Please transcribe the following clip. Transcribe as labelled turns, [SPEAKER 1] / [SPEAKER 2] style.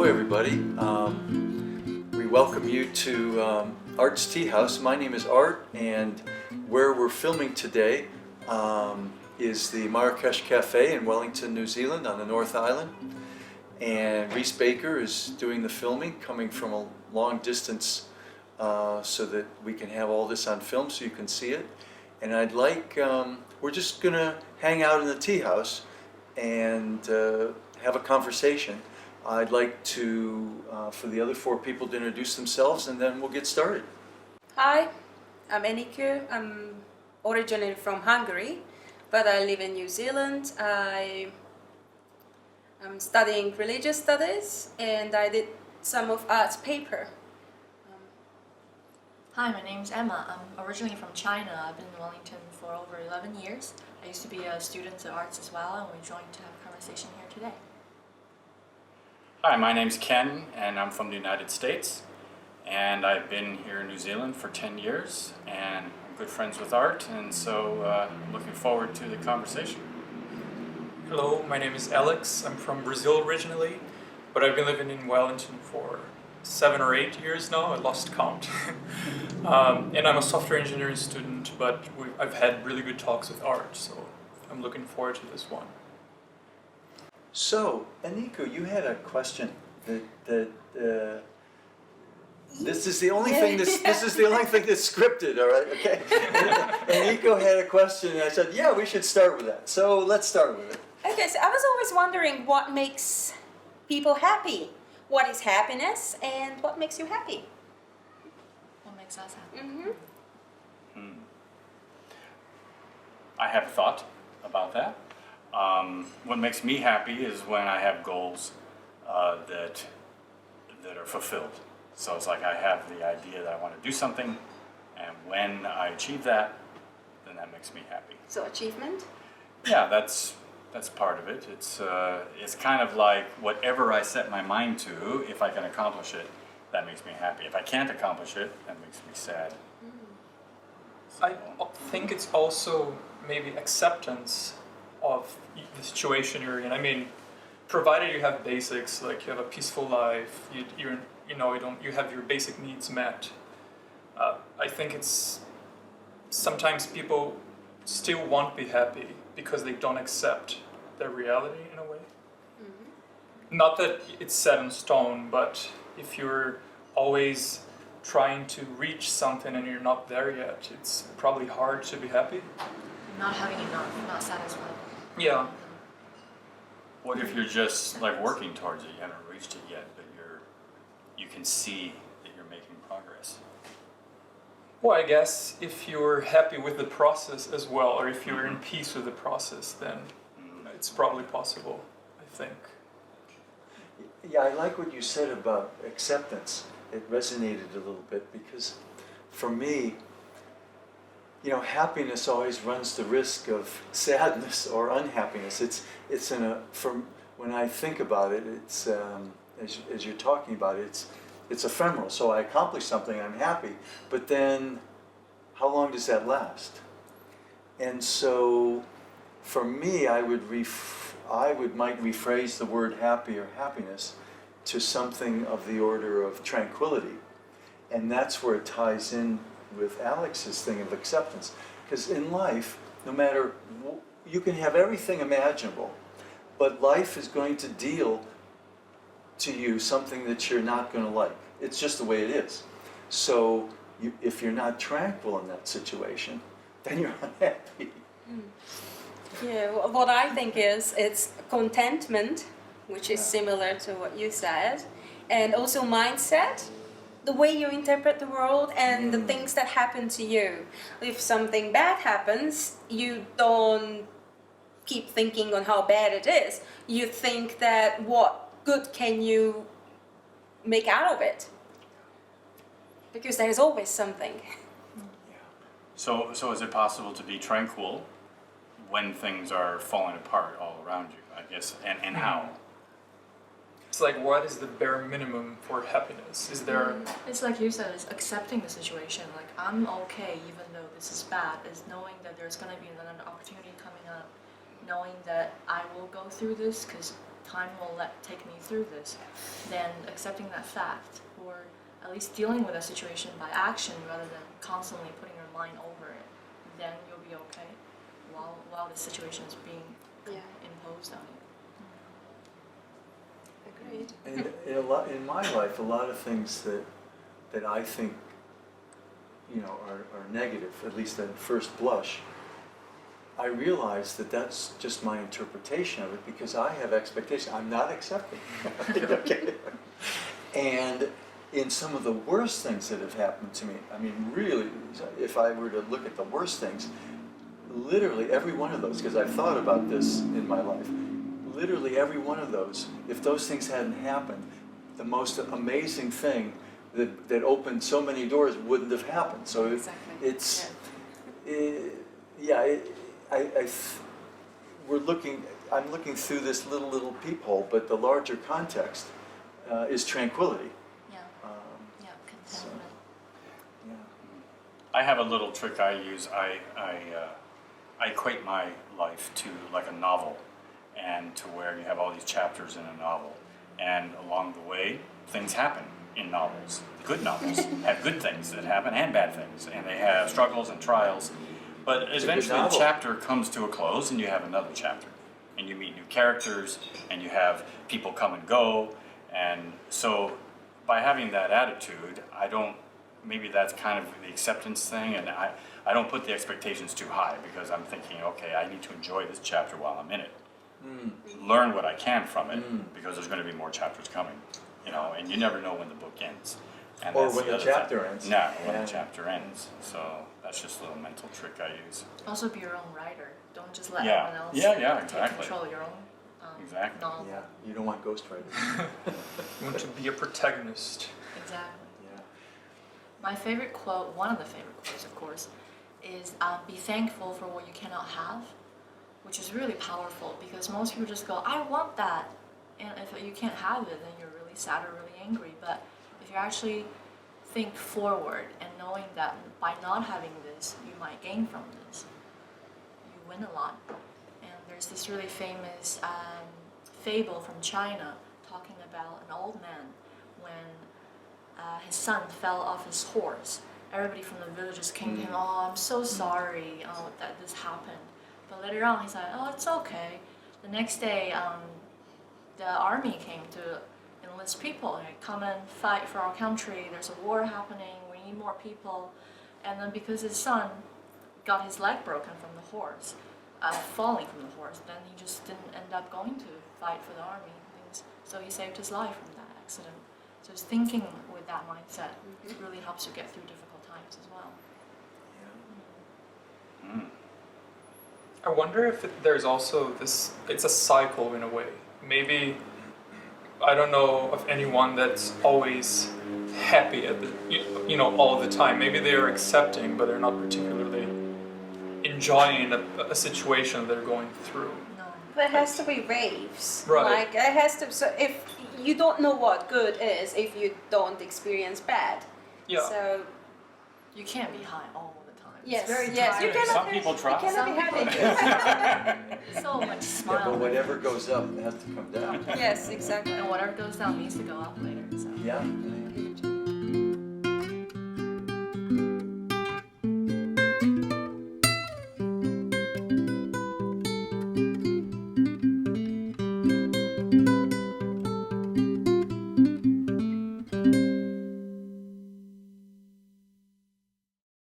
[SPEAKER 1] Hello everybody. We welcome you to Art's Teahouse. My name is Art, and where we're filming today is the Marrakesh Cafe in Wellington, New Zealand on the North Island. And Reese Baker is doing the filming, coming from a long distance so that we can have all this on film so you can see it. And I'd like, we're just gonna hang out in the tea house and have a conversation. I'd like to, for the other four people to introduce themselves, and then we'll get started.
[SPEAKER 2] Hi, I'm Enikő. I'm originally from Hungary, but I live in New Zealand. I'm studying religious studies, and I did some of arts paper.
[SPEAKER 3] Hi, my name's Emma. I'm originally from China. I've been in Wellington for over 11 years. I used to be a student at arts as well, and we're joined to have a conversation here today.
[SPEAKER 4] Hi, my name's Ken, and I'm from the United States, and I've been here in New Zealand for 10 years, and I'm good friends with Art, and so I'm looking forward to the conversation.
[SPEAKER 5] Hello, my name is Alex. I'm from Brazil originally, but I've been living in Wellington for 7 or 8 years now. I lost count. And I'm a software engineering student, but I've had really good talks with Art, so I'm looking forward to this one.
[SPEAKER 1] So, Enikő, you had a question that this is the only thing that's scripted, all right? Okay. Enikő had a question, and I said, yeah, we should start with that. So let's start with it.
[SPEAKER 2] Okay, so I was always wondering what makes people happy. What is happiness, and what makes you happy?
[SPEAKER 3] What makes us happy?
[SPEAKER 2] Mm-hmm.
[SPEAKER 4] I have thought about that. What makes me happy is when I have goals that are fulfilled. So it's like I have the idea that I want to do something, and when I achieve that, then that makes me happy.
[SPEAKER 2] So achievement?
[SPEAKER 4] Yeah, that's part of it. It's kind of like whatever I set my mind to, if I can accomplish it, that makes me happy. If I can't accomplish it, that makes me sad.
[SPEAKER 5] I think it's also maybe acceptance of the situation you're in. I mean, provided you have basics, like you have a peaceful life, you have your basic needs met. I think it's sometimes people still won't be happy because they don't accept their reality in a way. Mm-hmm. Not that it's set in stone, but if you're always trying to reach something and you're not there yet, it's probably hard to be happy.
[SPEAKER 3] Not having enough, not satisfied.
[SPEAKER 5] Yeah.
[SPEAKER 4] What if you're just like working towards it? You haven't reached it yet, but you can see that you're making progress.
[SPEAKER 5] Well, I guess if you're happy with the process as well, or if you're in peace with the process, then it's probably possible, I think.
[SPEAKER 1] Yeah, I like what you said about acceptance. It resonated a little bit because for me, happiness always runs the risk of sadness or unhappiness. When I think about it, it's as you're talking about it, it's ephemeral. So I accomplish something, I'm happy, but then how long does that last? And so for me, I might rephrase the word happy or happiness to something of the order of tranquility. And that's where it ties in with Alex's thing of acceptance. Because in life, no matter, you can have everything imaginable, but life is going to deal to you something that you're not going to like. It's just the way it is. So if you're not tranquil in that situation, then you're unhappy.
[SPEAKER 2] Yeah, what I think is it's contentment, which is similar to what you said, and also mindset. The way you interpret the world and the things that happen to you. If something bad happens, you don't keep thinking on how bad it is. You think that what good can you make out of it? Because there is always something.
[SPEAKER 4] So is it possible to be tranquil when things are falling apart all around you, I guess, and how?
[SPEAKER 5] It's like, what is the bare minimum for happiness? Is there...
[SPEAKER 3] It's like you said, it's accepting the situation. Like, I'm okay even though this is bad, is knowing that there's going to be another opportunity coming up, knowing that I will go through this because time will take me through this, then accepting that fact, or at least dealing with a situation by action rather than constantly putting your mind over it, then you'll be okay while the situation is being imposed on you.
[SPEAKER 2] Agreed.
[SPEAKER 1] And in my life, a lot of things that I think, are negative, at least at first blush, I realize that that's just my interpretation of it because I have expectations. I'm not accepting. Okay. And in some of the worst things that have happened to me, I mean, really, if I were to look at the worst things, literally every one of those, because I've thought about this in my life, literally every one of those, if those things hadn't happened, the most amazing thing that opened so many doors wouldn't have happened. So
[SPEAKER 2] Exactly.
[SPEAKER 1] it's, I'm looking through this little peephole, but the larger context is tranquility.
[SPEAKER 3] Yeah. Yeah, contentment.
[SPEAKER 1] Yeah.
[SPEAKER 4] I have a little trick I use. I equate my life to like a novel, and to where you have all these chapters in a novel, and along the way things happen in novels. Good novels have good things that happen and bad things, and they have struggles and trials. But
[SPEAKER 1] It's a good
[SPEAKER 4] eventually the
[SPEAKER 1] novel.
[SPEAKER 4] chapter comes to a close, and you have another chapter, and you meet new characters, and you have people come and go, and so by having that attitude, maybe that's kind of the acceptance thing, and I don't put the expectations too high because I'm thinking, okay, I need to enjoy this chapter while I'm in it. Learn what I can from it because there's going to be more chapters coming, and you never know when the book ends. And
[SPEAKER 1] Or
[SPEAKER 4] that's
[SPEAKER 1] when the
[SPEAKER 4] other
[SPEAKER 1] chapter
[SPEAKER 4] thing.
[SPEAKER 1] ends.
[SPEAKER 4] Yeah, when
[SPEAKER 1] Yeah.
[SPEAKER 4] the chapter ends. So that's just a little mental trick I use.
[SPEAKER 3] Also be your own writer. Don't just let
[SPEAKER 4] Yeah.
[SPEAKER 3] everyone else
[SPEAKER 4] Yeah,
[SPEAKER 3] take
[SPEAKER 4] exactly.
[SPEAKER 3] control of your own
[SPEAKER 4] Exactly.
[SPEAKER 3] novel.
[SPEAKER 1] Yeah, you don't want ghostwriters.
[SPEAKER 5] You want to be a protagonist.
[SPEAKER 3] Exactly.
[SPEAKER 1] Yeah.
[SPEAKER 3] My favorite quote, one of the favorite quotes, of course, is be thankful for what you cannot have, which is really powerful because most people just go, I want that. And if you can't have it, then you're really sad or really angry. But if you actually think forward and knowing that by not having this, you might gain from this, you win a lot. And there's this really famous fable from China talking about an old man when his son fell off his horse. Everybody from the villagers came to him, oh, I'm so sorry that this happened. But later on, he said, oh, it's okay. The next day, the army came to enlist people, like, come and fight for our country, there's a war happening, we need more people. And then because his son got his leg broken from the horse, falling from the horse, then he just didn't end up going to fight for the army and things. So he saved his life from that accident. So just thinking with that mindset really helps you get through difficult times as well.
[SPEAKER 5] I wonder if there's also this, it's a cycle in a way. Maybe, I don't know of anyone that's always happy at all the time. Maybe they are accepting, but they're not particularly enjoying a situation they're going through.
[SPEAKER 3] No.
[SPEAKER 2] There has to be waves.
[SPEAKER 5] Right.
[SPEAKER 2] Like, it has to, so if you don't know what good is if you don't experience bad.
[SPEAKER 5] Yeah.
[SPEAKER 2] So,
[SPEAKER 3] You can't be high all the time.
[SPEAKER 2] yes,
[SPEAKER 3] It's very
[SPEAKER 2] yes, you
[SPEAKER 3] tiring.
[SPEAKER 2] cannot
[SPEAKER 4] Some people try.
[SPEAKER 2] You cannot be happy.
[SPEAKER 3] So much
[SPEAKER 1] Yeah,
[SPEAKER 3] smile.
[SPEAKER 1] but whatever goes up has to come down.
[SPEAKER 2] Yes, exactly.
[SPEAKER 3] And whatever goes down needs to go up later. So.
[SPEAKER 1] Yeah.